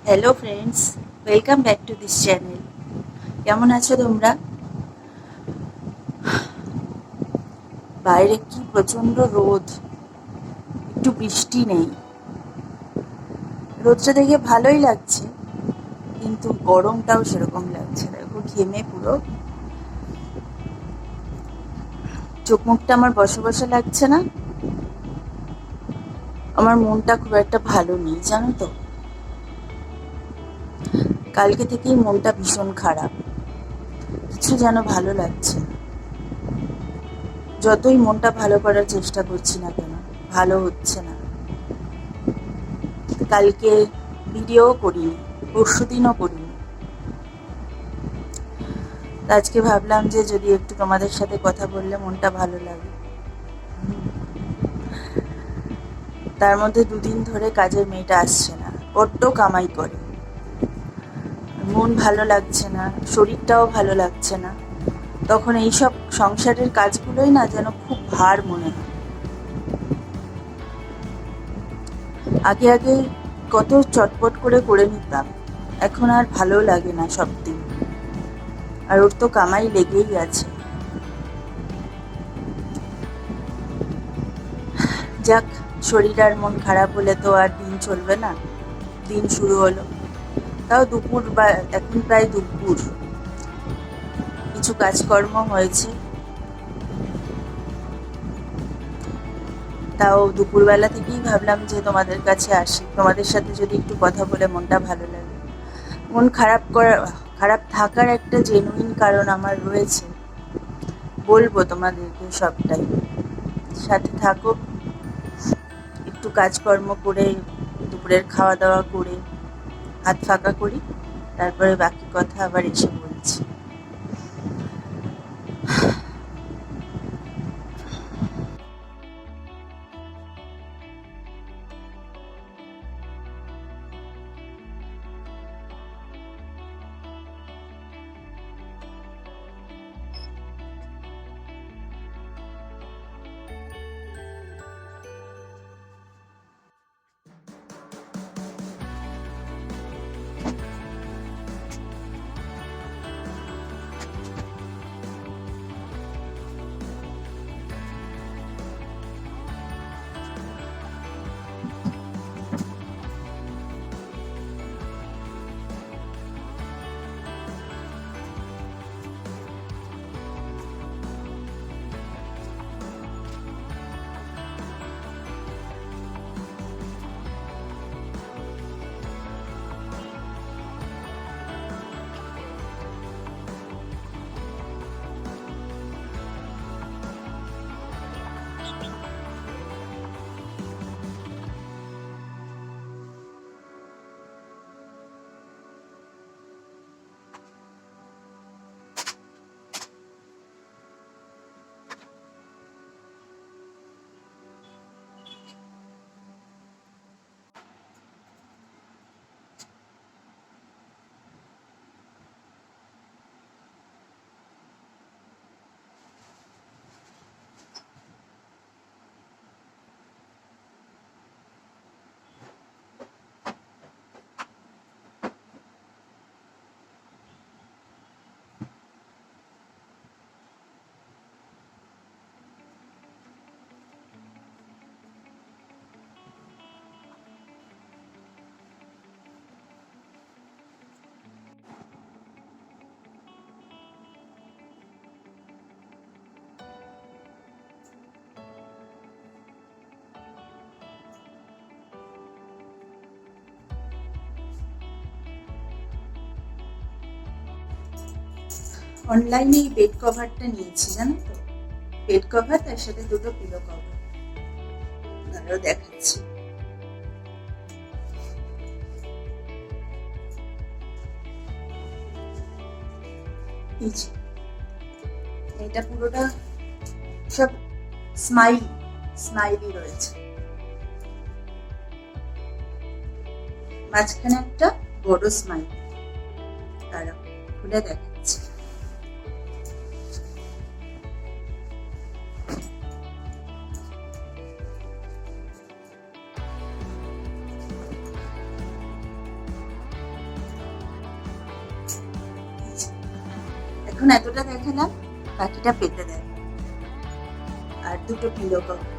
Hello friends, welcome back to this channel. কেমন আছো তোমরা? বাইরে কি প্রচণ্ড রোদ, একটু বৃষ্টি নেই। রোদটা দেখে ভালোই লাগছে, কিন্তু গরমটাও সেরকম লাগছে। দেখো ঘেমে পুরো চোখ মুখটা আমার বসা বসা লাগছে না। আমার মনটা খুব একটা ভালো নেই, জানো তো। কালকে থেকেই মনটা ভীষণ খারাপ, কিছু যেন ভালো লাগছে না। যতই মনটা ভালো করার চেষ্টা করছি না কেন, ভালো হচ্ছে না। কালকে ভিডিও করিনি, পরশুদিনও করিনি। আজকে ভাবলাম যে যদি একটু তোমাদের সাথে কথা বললে মনটা ভালো লাগে। তার মধ্যে দুদিন ধরে কাজের মেয়েটা আসছে না, বড্ড কামাই করে। মন ভালো লাগছে না, শরীরটাও ভালো লাগছে না। তখন এইসব সংসারের কাজগুলোই না যেন খুব ভার মনে হয়। আগে আগে কত চটপট করে নিতাম, এখন আর ভালো লাগে না সব দিন। আর ওর তো কামাই লেগেই আছে। যাক, শরীর আর মন খারাপ হলে তো আর দিন চলবে না। দিন শুরু হলো, তাও দুপুর, বা এখন প্রায় দুপুর। কিছু কাজকর্ম হয়েছে, তাও দুপুরবেলা থেকেই ভাবলাম যে তোমাদের কাছে আসি, তোমাদের সাথে যদি একটু কথা বলে মনটা ভালো লাগে। মন খারাপ থাকার একটা জেনুইন কারণ আমার রয়েছে, বলবো তোমাদেরকে সবটাই। সাথে থাকো, একটু কাজকর্ম করে, দুপুরের খাওয়া দাওয়া করে হাত ফাঁকা করি, তারপরে বাকি কথা আবার এসে বলছি। অনলাইনে এই বেড কভারটা নিয়েছি, জানো তো। বেড কভার, তার সাথে দুটো পিলো কভার। আরো দেখাচ্ছি। এটা পুরোটা সব স্মাইলি রয়েছে। মাঝখানে একটা বড় স্মাইল, তারা খুলে দেখাচ্ছে। এখন এতটা দেখালাম, বাকিটা পেতে দেয়। আর দুটো পিলো কভার,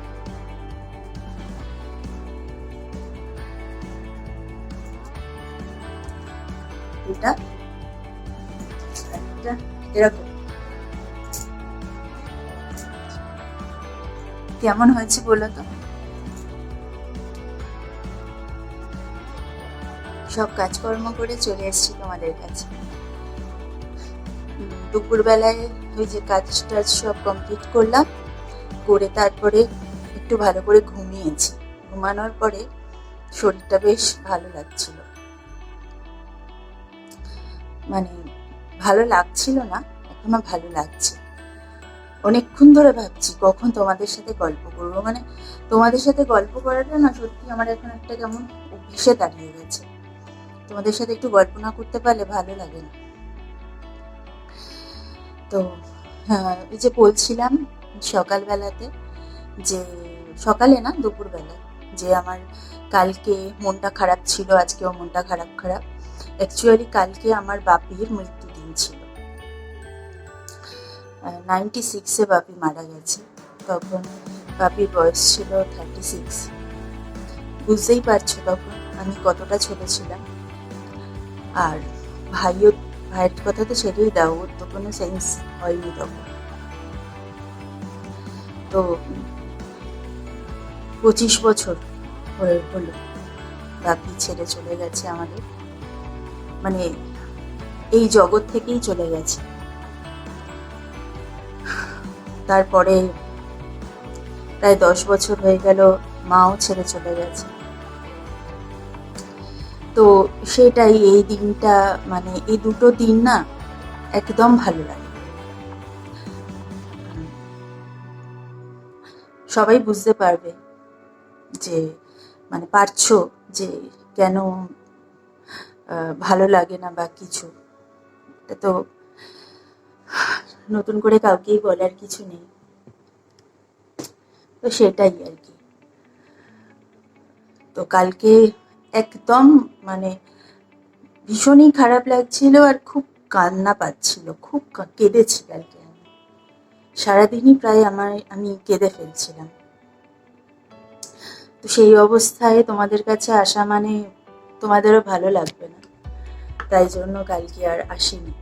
এটা একটা এরকম। কেমন হয়েছে বলো তো? সব কাজকর্ম করে চলে এসেছি তোমাদের কাছে। দুপুরবেলায় ওই যে কাজ টাজ সব কমপ্লিট করলাম, করে তারপরে একটু ভালো করে ঘুমিয়েছি। ঘুমানোর পরে শরীরটা বেশ ভালো লাগছিল, মানে ভালো লাগছিল না, এখনো ভালো লাগছে। অনেকক্ষণ ধরে ভাবছি কখন তোমাদের সাথে গল্প করবো, মানে তোমাদের সাথে গল্প করাটা না সত্যি আমার এখন একটা কেমন অভ্যেসে দাঁড়িয়ে গেছে। তোমাদের সাথে একটু গল্প না করতে পারলে ভালো লাগে না। তো এই যে বলছিলাম সকালবেলাতে, যে সকালে না দুপুরবেলা, যে আমার কালকে মনটা খারাপ ছিল, আজকেও মনটা খারাপ। অ্যাকচুয়ালি কালকে আমার বাপির মৃত্যুদিন ছিল। 96-এ বাপি মারা গেছে। তখন বাপির বয়স ছিল 36। বুঝতেই পারছো তখন আমি কতটা ছোট ছিলাম। আর ভাইয়ের কথা তো ছেড়েই দাও, ওর তো কোনো সেন্স হয়নি তখন। তো 25 বছর হলো বাপি ছেড়ে চলে গেছে আমাদের, মানে এই জগৎ থেকেই চলে গেছে। তারপরে প্রায় 10 বছর হয়ে গেল মাও ছেড়ে চলে গেছে। তো সেটাই, এই দিনটা মানে এই দুটো দিন না একদম ভালো লাগে। সবাই বুঝতে পারবে যে মানে পারছো যে কেন ভালো লাগে না বা কিছু। তো নতুন করে কাউকেই বলার কিছু নেই। তো সেটাই আর কি। তো কালকে একদম মানে ভীষণই খারাপ লাগছিল, আর খুব কান্না পাচ্ছিল, খুব কেঁদেছি কালকে আমি সারাদিনই প্রায় আমি কেঁদে ফেলছিলাম। তো সেই অবস্থায় তোমাদের কাছে আসা মানে তোমাদেরও ভালো লাগবে না, তাই জন্য কালকে আর আসিনি।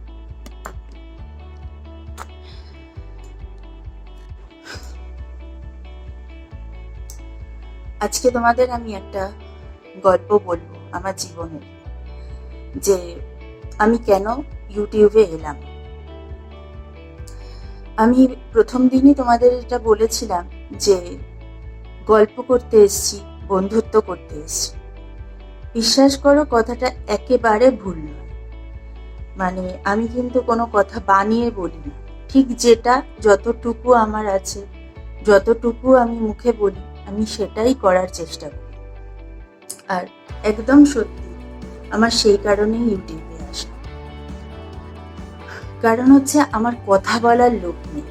আজকে তোমাদের আমি একটা গল্প বলবো আমার জীবনের, যে আমি কেন ইউটিউবে এলাম। আমি প্রথম দিনই তোমাদের এটা বলেছিলাম যে গল্প করতে এসছি, বন্ধুত্ব করতে এসছি। বিশ্বাস করো কথাটা একেবারে ভুল নয়। মানে আমি কিন্তু কোনো কথা বানিয়ে বলি না, ঠিক যেটা যতটুকু আমার আছে, যতটুকু আমি মুখে বলি, আমি সেটাই করার চেষ্টা করি। আর একদম সত্যি, আমার সেই কারণেই ইউটিউবে আসা। কারণ হচ্ছে আমার কথা বলার লোক নেই।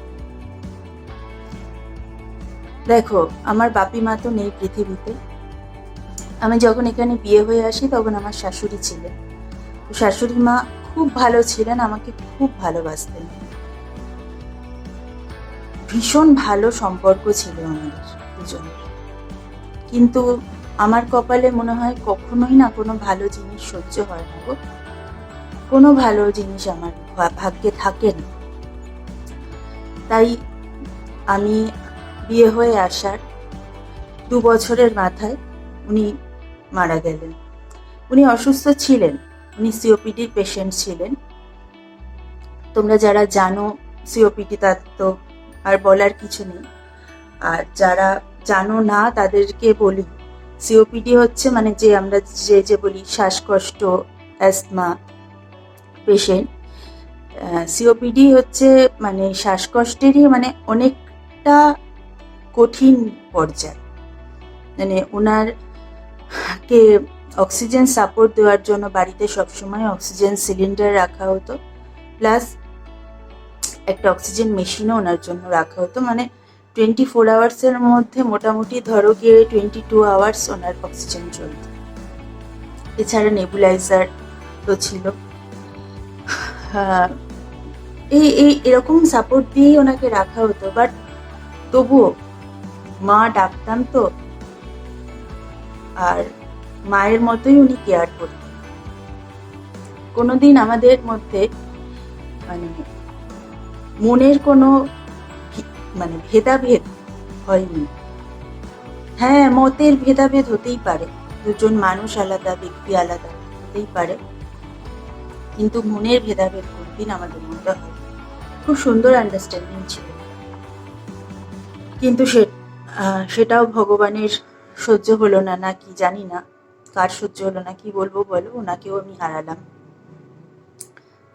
দেখো, আমার বাপি মা তো নেই পৃথিবীতে। আমি যখন এখানে বিয়ে হয়ে আসি তখন আমার শাশুড়ি ছিলেন। শাশুড়ি মা খুব ভালো ছিলেন, আমাকে খুব ভালোবাসতেন, ভীষণ ভালো সম্পর্ক ছিল আমাদের দুজনের। কিন্তু আমার কপালে মনে হয় কখনোই না কোনো ভালো জিনিস সহ্য হয় না গো, কোনো ভালো জিনিস আমার ভাগ্যে থাকে না। তাই আমি বিয়ে হয়ে আসার 2 বছরের মাথায় উনি মারা গেলেন। উনি অসুস্থ ছিলেন, উনি সিওপিডির পেশেন্ট ছিলেন। তোমরা যারা জানো সিওপিডি, তার তো আর বলার কিছু নেই। আর যারা জানো না তাদেরকে বলি, সিওপিডি হচ্ছে মানে যে আমরা যে বলি শ্বাসকষ্ট, অ্যাস্তমা পেশেন্ট। সিওপিডি হচ্ছে মানে শ্বাসকষ্টেরই মানে অনেকটা কঠিন পর্যায়। মানে ওনারকে অক্সিজেন সাপোর্ট দেওয়ার জন্য বাড়িতে সবসময় অক্সিজেন সিলিন্ডার রাখা হতো, প্লাস একটা অক্সিজেন মেশিনও ওনার জন্য রাখা হতো। মানে 24 আওয়ার্সের মধ্যে মোটামুটি ধরো গিয়ে 22 আওয়ার্স ওনার অক্সিজেন চলত। এছাড়া নেবুলাইজার তো ছিল। এই এই এরকম সাপোর্ট দিয়েই ওনাকে রাখা হতো, বাট তবুও মা ডাকতাম তো, আর মায়ের মতোই উনি কেয়ার করতেন। কোনোদিন আমাদের মধ্যে মানে মনের কোনো মানে ভেদাভেদ হয়নি। হ্যাঁ, মতের ভেদাভেদ হতেই পারে, দুজন মানুষ আলাদা, ব্যক্তি আলাদা হতেই পারে, কিন্তু মনের ভেদাভেদ কোনোদিন আমাদের মধ্যে হয়। খুব সুন্দর আন্ডারস্ট্যান্ডিং ছিল, কিন্তু সেটাও ভগবানের সহ্য হলো না, না কি জানি না কার সহ্য হলো না, কি বলবো বলো, ওনাকেও আমি হারালাম।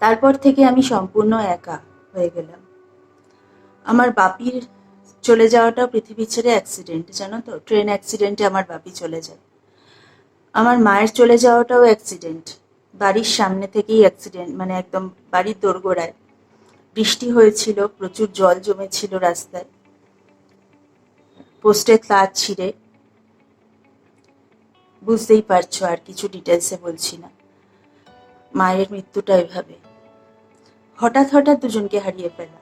তারপর থেকে আমি সম্পূর্ণ একা হয়ে গেলাম। আমার বাপির চলে যাওয়াটা পৃথিবী ছেড়ে অ্যাক্সিডেন্ট, জানো তো, ট্রেন অ্যাক্সিডেন্টে আমার বাপি চলে যায়। আমার মায়ের চলে যাওয়াটাও অ্যাক্সিডেন্ট, বাড়ির সামনে থেকেই অ্যাক্সিডেন্ট, মানে একদম বাড়ির দোরগোড়ায়। বৃষ্টি হয়েছিল, প্রচুর জল জমেছিল রাস্তায়, পোস্টের তার ছিঁড়ে, বুঝতেই পারছো, আর কিছু ডিটেলসে বলছি না। মায়ের মৃত্যুটা এভাবে হঠাৎ হঠাৎ দুজনকে হারিয়ে ফেলা,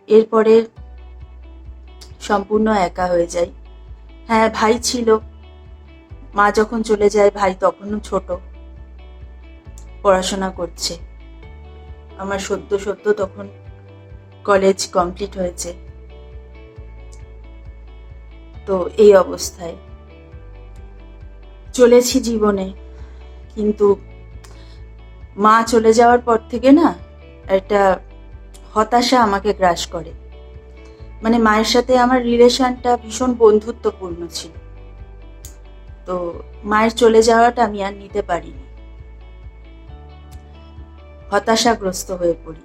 এরপরে সম্পূর্ণ একা হয়ে যাই। হ্যাঁ, ভাই ছিল, মা যখন চলে যায় ভাই তখনও ছোট, পড়াশোনা করছে। আমার সদ্য সদ্য তখন কলেজ কমপ্লিট হয়েছে। তো এই অবস্থায় চলেছি জীবনে, কিন্তু মা চলে যাওয়ার পর থেকে না একটা হতাশা আমাকে গ্রাস করে। মানে মায়ের সাথে আমার রিলেশনটা ভীষণ বন্ধুত্বপূর্ণ ছিল, তো মায়ের চলে যাওয়াটা আমি আর নিতে পারিনি। হতাশাগ্রস্ত হয়ে পড়ি,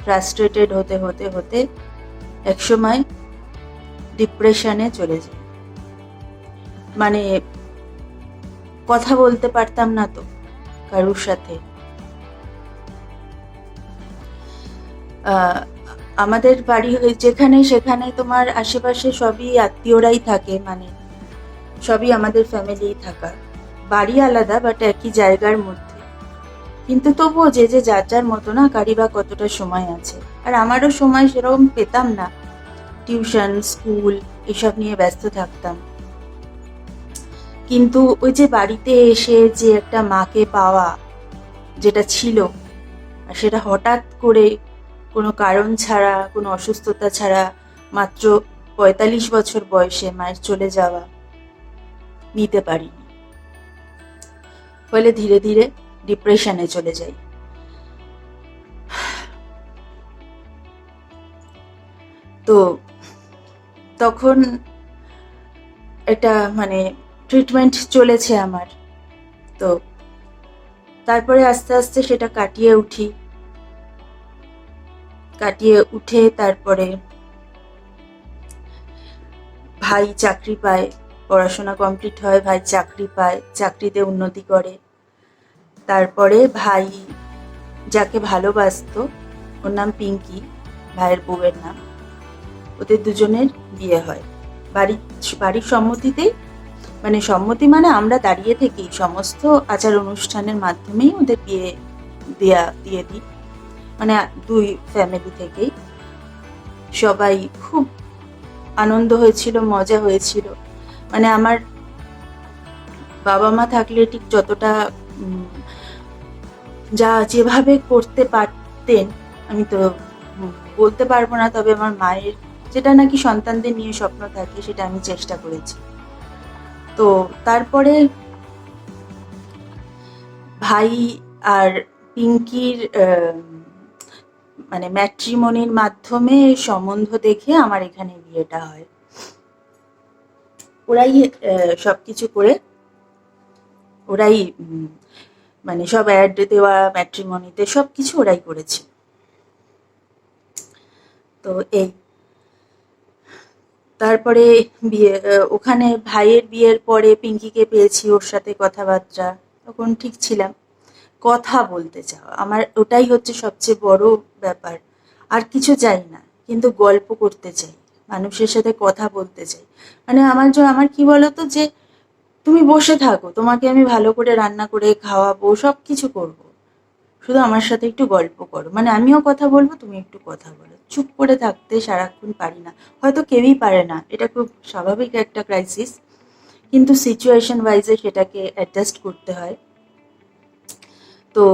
ফ্রাস্ট্রেটেড হতে হতে হতে একসময় ডিপ্রেশনে চলে যাই। মানে কথা বলতে পারতাম না তো কারুর সাথে। আমাদের বাড়ি যেখানে সেখানে তোমার আশেপাশে সবই আত্মীয়রাই থাকে, মানে সবই আমাদের ফ্যামিলি থাকা, বাড়ি আলাদা বাট একই জায়গার মধ্যে, কিন্তু তবুও যে যে যার যার মতো না, কারি বা কতটা সময় আছে। আর আমারও সময় সেরকম পেতাম না, টিউশন, স্কুল এসব নিয়ে ব্যস্ত থাকতাম। কিন্তু ওই যে বাড়িতে এসে যে একটা মাকে পাওয়া যেটা ছিল, আর সেটা হঠাৎ করে কোনো কারণ ছাড়া, কোনো অসুস্থতা ছাড়া, মাত্র ৪৫ বছর বয়সে মায়ের চলে যাওয়া, নিতে পারিনি। ফলে ধীরে ধীরে ডিপ্রেশনে চলে যাই। তো তখন এটা মানে ট্রিটমেন্ট চলেছে আমার। তো তারপরে আস্তে আস্তে সেটা কাটিয়ে উঠে তারপরে ভাই চাকরি পায়, পড়াশোনা কমপ্লিট হয়, ভাই চাকরি পায়, চাকরিতে উন্নতি করে। তারপরে ভাই যাকে ভালোবাসতো, ওর নাম পিঙ্কি, ভাইয়ের বউয়ের নাম, ওদের দুজনের বিয়ে হয় বাড়ির সম্মতিতেই। মানে সম্মতি মানে আমরা দাঁড়িয়ে থেকেই সমস্ত আচার অনুষ্ঠানের মাধ্যমেই ওদের বিয়ে দিয়ে দিই, মানে দুই ফ্যামিলি থেকেই। সবাই খুব আনন্দ হয়েছিল, মজা হয়েছিল। মানে আমার বাবা মা থাকলে ঠিক যতটা যেভাবে করতে পারতেন আমি তো বলতে পারবো না, তবে আমার মায়ের যেটা নাকি সন্তানদের নিয়ে স্বপ্ন থাকে সেটা আমি চেষ্টা করেছি। তো তারপরে ভাই আর পিঙ্কির মানে ম্যাট্রিমনির মাধ্যমে সম্বন্ধ দেখে আমার এখানে বিয়েটা হয়। ওরাই সবকিছু করে, ওরাই মানে সব অ্যাড দেওয়া, ম্যাট্রিমনিতে সব কিছু ওরাই করেছে। তো এই তারপরে বিয়ে, ওখানে ভাইয়ের বিয়ের পরে পিঙ্কিকে পেয়েছি, ওর সাথে কথাবার্তা, তখন ঠিক ছিলাম। কথা বলতে চাওয়া আমার ওটাই হচ্ছে সবচেয়ে বড় ব্যাপার, আর কিছু চাই না, কিন্তু গল্প করতে চাই, মানুষের সাথে কথা বলতে চাই। মানে আমার কি বলতো, যে তুমি বসে থাকো, তোমাকে আমি ভালো করে রান্না করে খাওয়াবো, সব কিছু করবো, শুধু আমার সাথে একটু গল্প করো, মানে আমিও কথা বলবো, তুমি একটু কথা বলো। চুপ করে থাকতে সারাক্ষণ পারি না, হয়তো কেউই পারে না, এটা খুব স্বাভাবিক একটা ক্রাইসিস, কিন্তু সিচুয়েশন ওয়াইজে সেটাকে অ্যাডজাস্ট করতে হয়। তো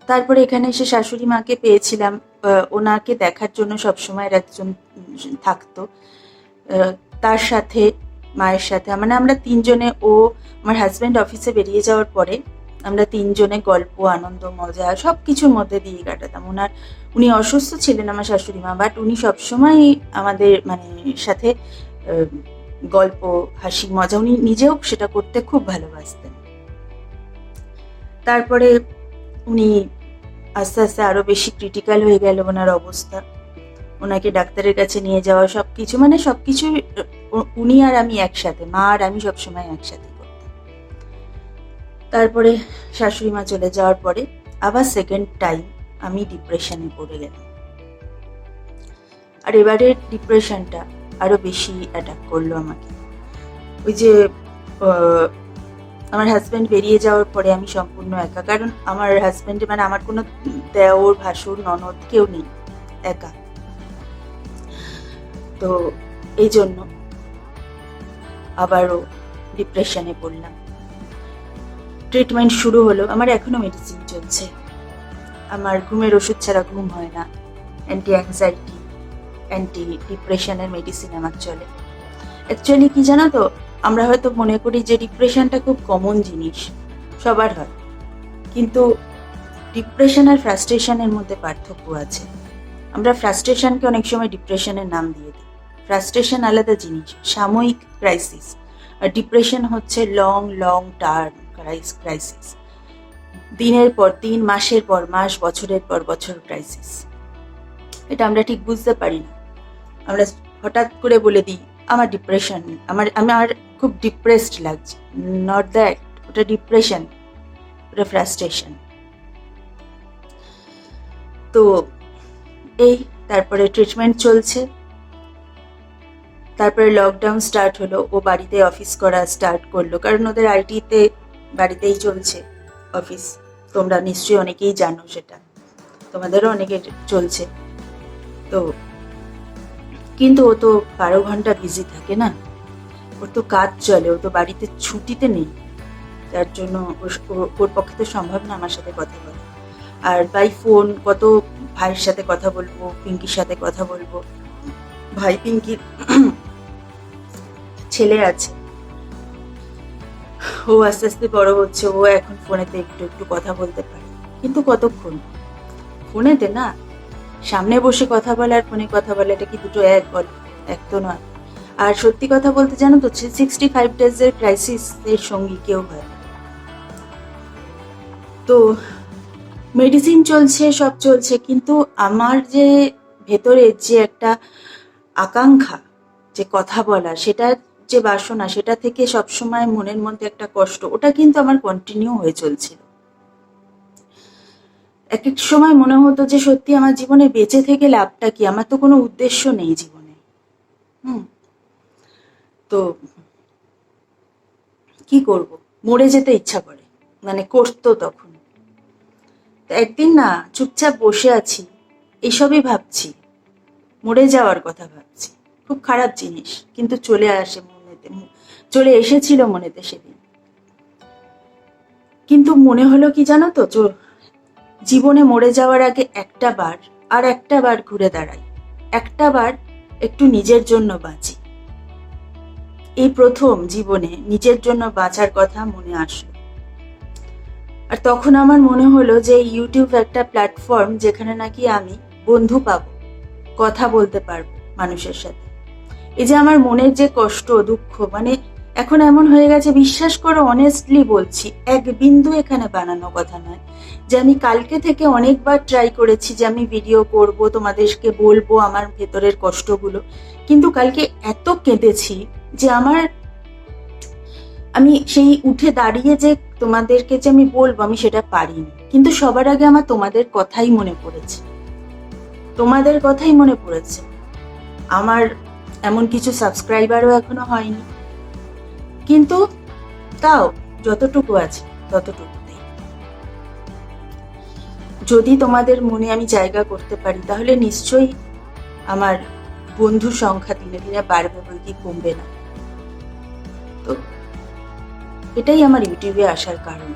তারপরে এখানে এসে শাশুড়ি মাকে পেয়েছিলাম। ওনাকে দেখার জন্য সবসময় একজন থাকতো। আহ, তার সাথে, মায়ের সাথে, মানে আমরা তিনজনে, আমার হাজব্যান্ড অফিসে বেরিয়ে যাওয়ার পরে আমরা তিনজনে গল্প, আনন্দ, মজা সব কিছুর মধ্যে দিয়ে কাটাতাম। উনি অসুস্থ ছিলেন আমার শাশুড়ি মা, বাট উনি সবসময় আমাদের মানে সাথে আহ, গল্প, হাসি, মজা, উনি নিজেও সেটা করতে খুব ভালোবাসতেন। তারপরে উনি আস্তে আস্তে আরো বেশি ক্রিটিক্যাল হয়ে গেল ওনার অবস্থা। ওনাকে ডাক্তারের কাছে নিয়ে যাওয়া, সবকিছু, মানে সবকিছু উনি আর আমি একসাথে, মা আর আমি সবসময় একসাথে করতাম। তারপরে শাশুড়ি মা চলে যাওয়ার পরে আবার সেকেন্ড টাইম আমি ডিপ্রেশনে পড়ে গেলাম। আর এবারে ডিপ্রেশনটা আরো বেশি অ্যাটাক করলো আমাকে। ওই যে আমার হাজব্যান্ড বেরিয়ে যাওয়ার পরে আমি সম্পূর্ণ একা, কারণ আমার হাজব্যান্ড মানে আমার কোনো দেওর, ভাসুর, ননদ কেউ নেই, একা। তো এই জন্য আবারও ডিপ্রেশনে পড়লাম। ট্রিটমেন্ট শুরু হলো, আমার এখনো মেডিসিন চলছে। আমার ঘুমের ওষুধ ছাড়া ঘুম হয় না, অ্যান্টি অ্যাংজাইটি, অ্যান্টি ডিপ্রেশনের মেডিসিন আমার চলে। অ্যাকচুয়ালি কি জানো তো, আমরা হয়তো মনে করি যে ডিপ্রেশনটা খুব কমন জিনিস, সবার হয়, কিন্তু ডিপ্রেশন আর ফ্রাস্ট্রেশনের মধ্যে পার্থক্য আছে। আমরা ফ্রাস্ট্রেশনকে অনেক সময় ডিপ্রেশনের নাম দিয়ে দিই। ফ্রাস্ট্রেশন আলাদা জিনিস, সাময়িক ক্রাইসিস, আর ডিপ্রেশন হচ্ছে লং লং টার্ম ক্রাইসিস, দিনের পর দিন, মাসের পর মাস, বছরের পর বছর ক্রাইসিস। এটা আমরা ঠিক বুঝতে পারি না, আমরা হঠাৎ করে বলে দিই আমার ডিপ্রেশন, আমার খুব ডিপ্রেসড লাগছে। নট দ্যাট, ওটা ডিপ্রেশন, ওটা ফ্রাস্ট্রেশন। তো এই তারপরে ট্রিটমেন্ট চলছে। তারপরে লকডাউন স্টার্ট হলো, ও বাড়িতে অফিস করা স্টার্ট করলো, কারণ ওদের আইটিতে বাড়িতেই চলছে অফিস। তোমরা নিশ্চয়ই অনেকেই জানো সেটা, তোমাদেরও অনেকের চলছে। তো কিন্তু ও তো 12 ঘন্টা বিজি থাকে না, ওর তো কাজ চলে, ও তো বাড়িতে ছুটিতে নেই, যার জন্য ওর পক্ষে তো সম্ভব না আমার সাথে কথা বলা। আর বাই ফোন কত ভাইয়ের সাথে কথা বলবো, পিঙ্কির সাথে কথা বলবো। ভাই পিঙ্কির ছেলে আছে, ও আস্তে আস্তে বড় হচ্ছে, ও এখন ফোনেতে একটু একটু কথা বলতে পারে, কিন্তু কতক্ষণ ফোনেতে না, সামনে বসে কথা বলে আর ফোনে কথা বলে, এটা কি দুটো এক? বল, এক তো নয়। আর সত্যি কথা বলতে জানো তো, 365 ডেজের ক্রাইসিস এর সঙ্গী কেউ হয়। তো মেডিসিন চলছে, সব চলছে, কিন্তু আমার যে ভেতরে যে একটা আকাঙ্ক্ষা, যে কথা বলা, সেটা যে বাসনা, সেটা থেকে সবসময় মনের মধ্যে একটা কষ্ট, ওটা কিন্তু আমার কন্টিনিউ হয়ে চলছিল। এক এক সময় মনে হতো যে সত্যি আমার জীবনে বেঁচে থেকে লাভটা কি, আমার তো কোনো উদ্দেশ্য নেই জীবনে। তো কি করব, মরে যেতে ইচ্ছা করে, মানে করতো তখন। একদিন না চুপচাপ বসে আছি, এসবই ভাবছি, মরে যাওয়ার কথা ভাবছি। খুব খারাপ জিনিস, কিন্তু চলে এসেছিল মনেতে সেদিন। কিন্তু মনে হলো কি জানো তো, জীবনে মরে যাওয়ার আগে একটা বার ঘুরে দাঁড়াই, একটা বার একটু নিজের জন্য বাঁচি। এই প্রথম জীবনে নিজের জন্য বাঁচার কথা মনে আসলো। আর তখন আমার মনে হলো যে ইউটিউব একটা প্ল্যাটফর্ম, যেখানে নাকি আমি বন্ধু পাবো, কথা বলতে পারবো মানুষের সাথে। এই যে আমার মনের যে কষ্ট, দুঃখ, মানে এখন এমন হয়ে গেছে, বিশ্বাস করো, অনেস্টলি বলছি, এক বিন্দু এখানে বানানো কথা নয়, যে আমি কালকে থেকে অনেকবার ট্রাই করেছি যে আমি ভিডিও করব, তোমাদেরকে বলবো আমার ভেতরের কষ্টগুলো, কিন্তু কালকে এত কেঁদেছি যে আমি সেই উঠে দাঁড়িয়ে যে তোমাদেরকে যে আমি বলবো, আমি সেটা পারিনি। কিন্তু সবার আগে আমার তোমাদের কথাই মনে পড়েছে, তোমাদের কথাই মনে পড়েছে। আমার এমন কিছু সাবস্ক্রাইবারও এখনো হয়নি, কিন্তু তাও যতটুকু আছে ততটুকুতেই। যদি তোমাদের মনে আমি জায়গা করতে পারি তাহলে নিশ্চয়ই আমার বন্ধুর সংখ্যা দিনে দিনে বাড়বে, বই কি কমবে না। তো এটাই আমার ইউটিউবে আসার কারণ,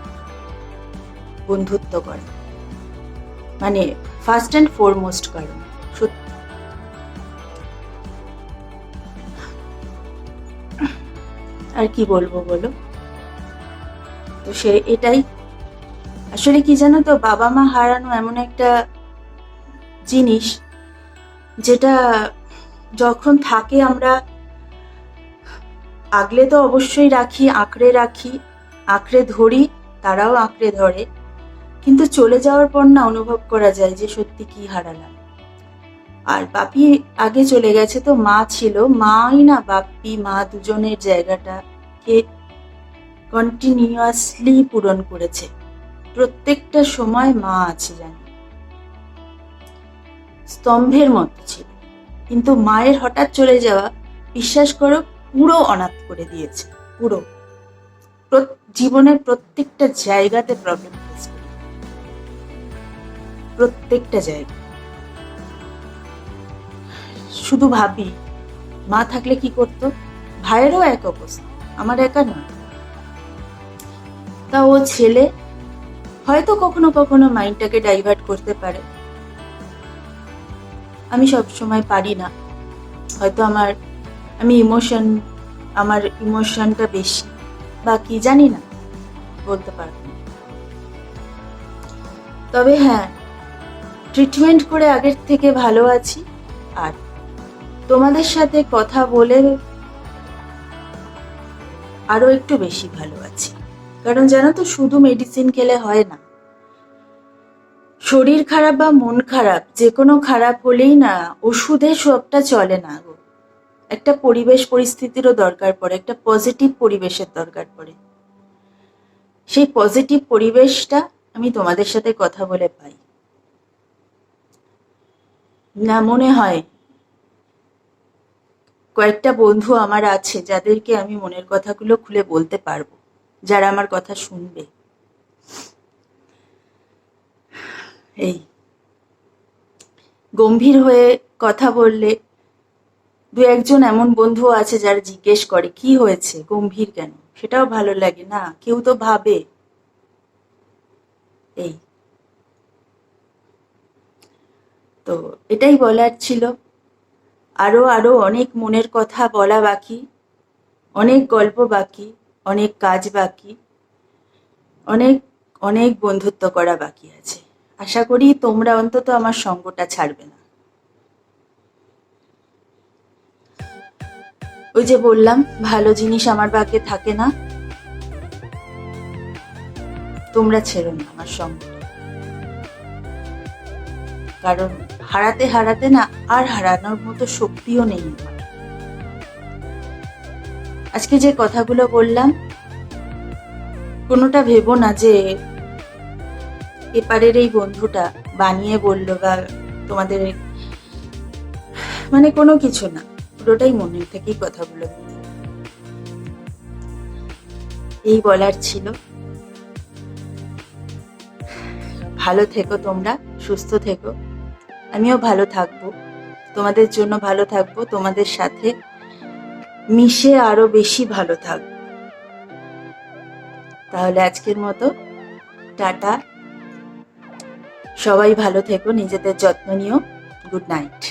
বন্ধুত্ব করা, মানে ফার্স্ট অ্যান্ড ফরমোস্ট কারণ। সত্যি আর কি বলবো বলো। তো এটাই আসলে কি জানো তো, বাবা মা হারানো এমন একটা জিনিস যেটা যখন থাকে আমরা আগলে তো অবশ্যই রাখি, আঁকড়ে ধরি, তারাও আঁকড়ে ধরে, কিন্তু চলে যাওয়ার পর না অনুভব করা যায় যে সত্যি কি হারালাম। আর বাপি আগে চলে গেছে, তো মা ছিল, মাই না বাপি মা দুজনের জায়গাটাকে কন্টিনিউয়াসলি পূরণ করেছে। প্রত্যেকটা সময় মা আছে, জানি, স্তম্ভের মতো ছিল। কিন্তু মায়ের হঠাৎ চলে যাওয়া, বিশ্বাস করো, পুরো অনাথ করে দিয়েছে। পুরো জীবনের প্রত্যেকটা জায়গাতে প্রবলেম ফেস করি, প্রত্যেকটা জায়গা। শুধু ভাবি মা থাকলে কি করতো। ভাইয়েরও এক অবস্থা, আমার একা নয়। তা ও ছেলে হয়তো কখনো কখনো মাইন্ডটাকে ডাইভার্ট করতে পারে, আমি সব সময় পারি না। হয়তো আমার ইমোশনটা বেশি, বা কি জানি না, বলতে পারবো না। তবে হ্যাঁ, ট্রিটমেন্ট করে আগের থেকে ভালো আছি। আর তোমাদের সাথে কথা বলে আরো একটু বেশি ভালো আছি। কারণ জানো তো, শুধু মেডিসিন খেলে হয় না। শরীর খারাপ বা মন খারাপ, যে কোনো খারাপ হলেই না ওষুধে সবটা চলে না গো। একটা পরিবেশ পরিস্থিতিরও দরকার পড়ে, একটা পজিটিভ পরিবেশের দরকার পড়ে। সেই পজিটিভ পরিবেশটা আমি তোমাদের সাথে কথা বলে পাই। না মনে হয় কয়েকটা বন্ধু আমার আছে যাদেরকে আমি মনের কথাগুলো খুলে বলতে পারবো, যারা আমার কথা শুনবে। এই গম্ভীর হয়ে কথা বললে দু একজন এমন বন্ধু আছে যারা জিজ্ঞেস করে কি হয়েছে, গম্ভীর কেন, সেটাও ভালো লাগে না। কেউ তো ভাবে। এই তো এটাই বলার ছিল। আরো আরো অনেক মনের কথা বলা বাকি, অনেক গল্প বাকি, অনেক কাজ বাকি, অনেক অনেক বন্ধুত্ব করা বাকি আছে। আশা করি তোমরা অন্তত আমার সঙ্গটা ছাড়বে না। ওই যে বললাম, ভালো জিনিস আমার ভাগ্যে থাকে না, তোমরা ছেড়ো না আমার সঙ্গটা। কারণ হারাতে হারাতে না আর হারানোর মতো শক্তিও নেই আমার। আজকে যে কথাগুলো বললাম, কোনোটা ভেবো না যে এপারের এই বন্ধুটা বানিয়ে বললো বা তোমাদের, মানে কোনো কিছু না, পুরোটাই মনের থেকেই কথাগুলো এই বলার ছিল। ভালো থেকো তোমরা, সুস্থ থেকো, আমিও ভালো থাকবো, তোমাদের জন্য ভালো থাকবো, তোমাদের সাথে মিশে আরো বেশি ভালো থাকবো। তাহলে আজকের মতো টাটা, সবাই ভালো থেকো, নিজেদের যত্ন নিও, গুড নাইট।